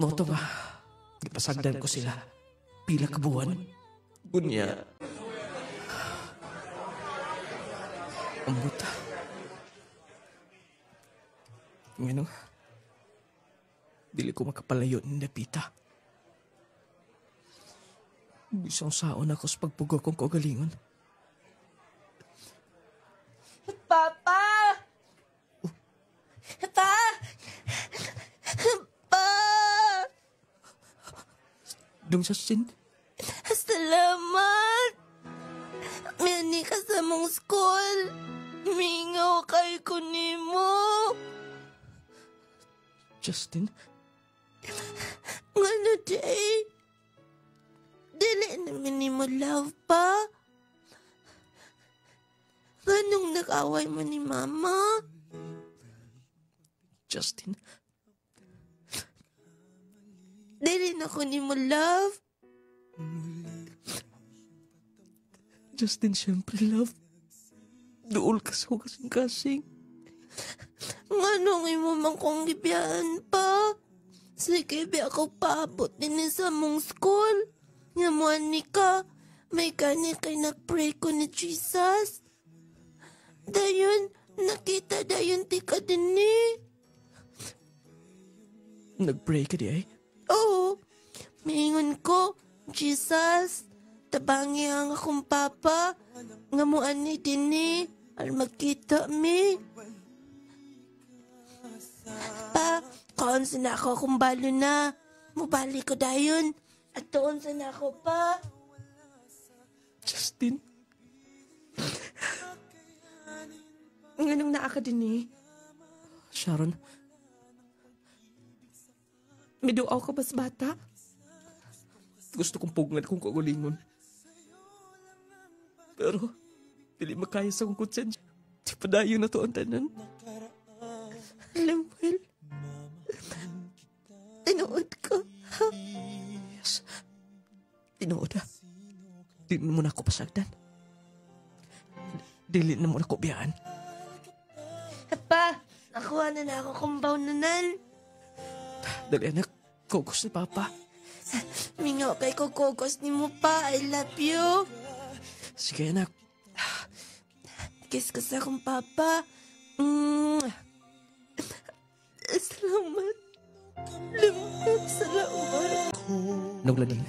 Moto ba? Gipasagdan ko sila. Pila ka buwan. Gunya. Ang buta. Ngayon, dili ko makapalayo ni Napita. Bisang saon ako sa pagpugo kong kagalingon. Papa! Pa! Pa! Dong Justin? Salamat! Mani ka sa mong school. Mingaw kay ko nimo. Justin? Ngano day? Dili naman ni mo love pa? Ganong nag-away mo ni Mama? Justin? Dili na ko nimo love. Justin, syempre, love. Duol ka sa kasing-kasing. Nganong imo man kong gibiyaan pa? Sige, bi ako paabot din sa mong school. Ngamuan ni ka, may kani kay nag-pray ko ni Jesus. Dayon, nakita dayon ti ka din ni. Nag-pray ka di ay? Oo, miingon ko, Jesus, tabangi ang akong papa, ngamuan ni din ni, al magkita mi. Pa, kaon sa na ako kung balo na. Mubali ko dayon. At doon sa na ako pa. Justin? Nganong naa ka din eh. Sharon? Miduaw ka bas bata? Gusto kong pugngan kung kagulingon. Pero, dili makaya sa kong konsensya. Di padayo na to ang tanan. Lemuel, tinuod ka. Yes. Tinuod ha. Dili mo na ako pasagdan. Dili na mo na ako biyaan. Pa, nakuha na ako kumbaw nanan. Dali anak, kukos ni Papa. Mingaw kay ko kukos ni mo pa. I love you. Sige anak. Kiss ka sa akong papa. Salamat. Lemuel, salamat. Naglading.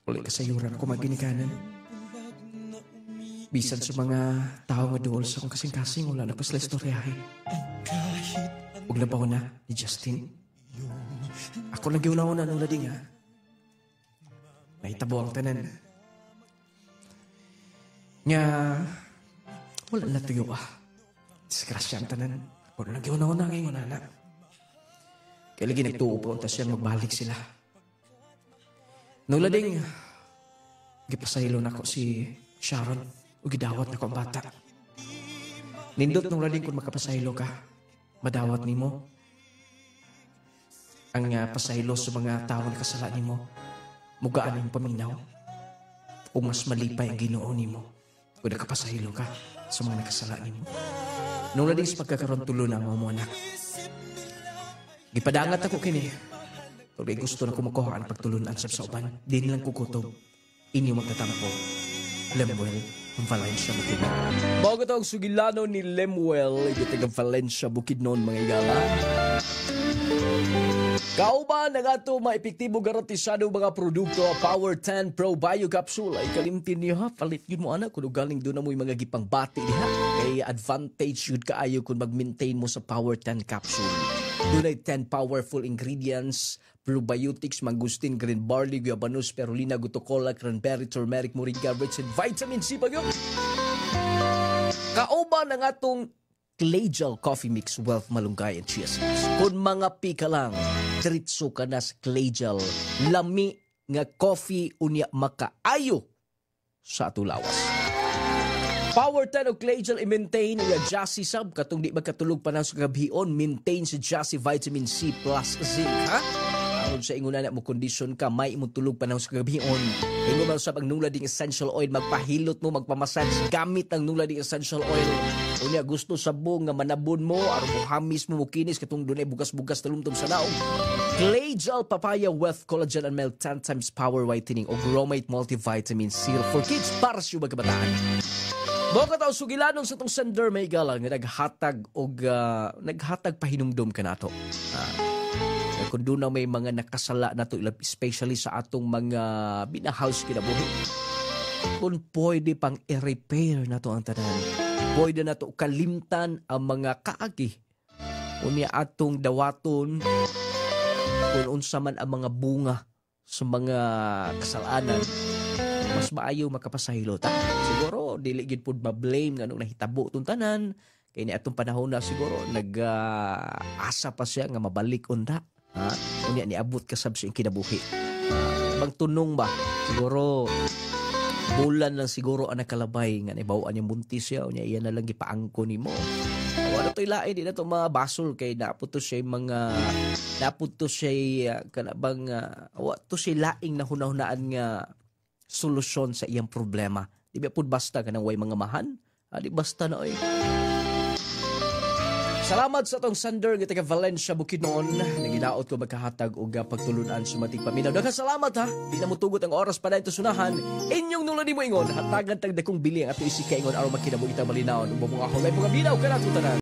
Ulit kasayuran ako maginikanan. Bisan sa mga tao nga dool sa kong kasing-kasing, wala na pa sila istoryahe. Huwag na ba na ni Justin? Ako lang giuna-una ng lading ha. Mahitabo ang tanan. Nga, wala na tuyo ah. Disgrasya ang tanan. Ako lang giuna-una ngayon anak. Kaya lagi nagtuupo tas siyang magbalik sila. Nung lading, gipasaylo na ako si Sharon o gidawat na ko ang bata. Nindot nung lading kung makapasaylo ka, madawat ni mo. Ang pasaylo sa mga tao na kasala ni mo, mugaan ang paminaw. O mas malipay ang ginoo ni mo kung nakapasaylo ka sa mga nakasala ni mo. Nung lading sa pagkakaroon tulo na mo anak. Gipadangat ako kini. Pag may gusto na kumukuha ang pagtulunan sa uban, di nilang kukutob. Inyo magtatampo. Lemuel, ang Valencia Bukidnon. Bago ito ang sugilano ni Lemuel, igatag ang Valencia Bukidnon, mga igala. Kauban na nga ito maepektibo garantisado mga produkto Power 10 Pro Bio Capsule ay kalimtin niyo ha. Palit yun mo anak kung galing doon na mo yung mga gipang bati ha. Kay advantage yun kaayo kung mag-maintain mo sa Power 10 Capsule. Doon ay 10 powerful ingredients, probiotics, mangustin, green barley, guyabanus, spirulina, gutocola, cranberry, turmeric, moringa, rich in vitamin C pa yun. Kauban na nga itong Clajal Coffee Mix Wealth Malunggay and Chia Seeds. Kung mga pika lang, tritso ka na sa Clajal, lami nga coffee unya makaayo sa atulawas. Power 10 o Clajal i-maintain nga Jassy Sub katong di magkatulog pa na sa gabion, maintain si Jassy Vitamin C plus Zinc ha. Aron sa inguna na mo kondisyon ka, may imong tulog pa na sa gabion. Ingon man sab ang nula ding essential oil, magpahilot mo, magpamassage gamit ang nula ding essential oil. Unya gusto sabong nga manabon mo, aron mo hamis mo kinis katong dunay bugas-bugas talumtom sa naong. Clajal Papaya Wealth Collagen and Milk 10 times Power Whitening o Gromate Multivitamin C for kids para sa mga kabataan. Baka tao sugilanon sa itong sender may galang nga naghatag pahinumdom ka na ito. Kung doon na may mga nakasala na ito, especially sa atong mga binahouse kinabuhi. Kung pwede pang i-repair na ito ang tanan. Pwede na ito kalimtan ang mga kaagi. Unya atong dawaton kung unsa man ang mga bunga sa mga kasalanan. Mas maayo makapasaylo ta. Siguro dili gid pud ma-blame nganong nahitabo tong tanan kay ni atong panahon na siguro asa pa siya nga mabalik unta. Ha? Unya ni abot ka sab siyang kinabuhi. Bang tunong ba? Siguro bulan lang siguro ang nakalabay nga naibawan yung buntis siya unya iya na lang gipaangko nimo. Wala to'y lain, di na to mga basol kay naputo siya kanabang wa to siya laing na hunahunaan nga solusyon sa iyang problema. Di ba pud basta kanang way mga mahan? Di basta na oy. Salamat sa atong sender nga taga Valencia Bukidnon. Naginaot ko magkahatag og pagtulunan sa mating paminaw. Daghang salamat ha. Di na mo tugot ang oras pa dahil sunahan. Inyong nula ni mo ingon hatagan tag dakong bili ang ato isika ingon aron makinabuhi ta malinaw ug mga hulay mga binaw kana tanan.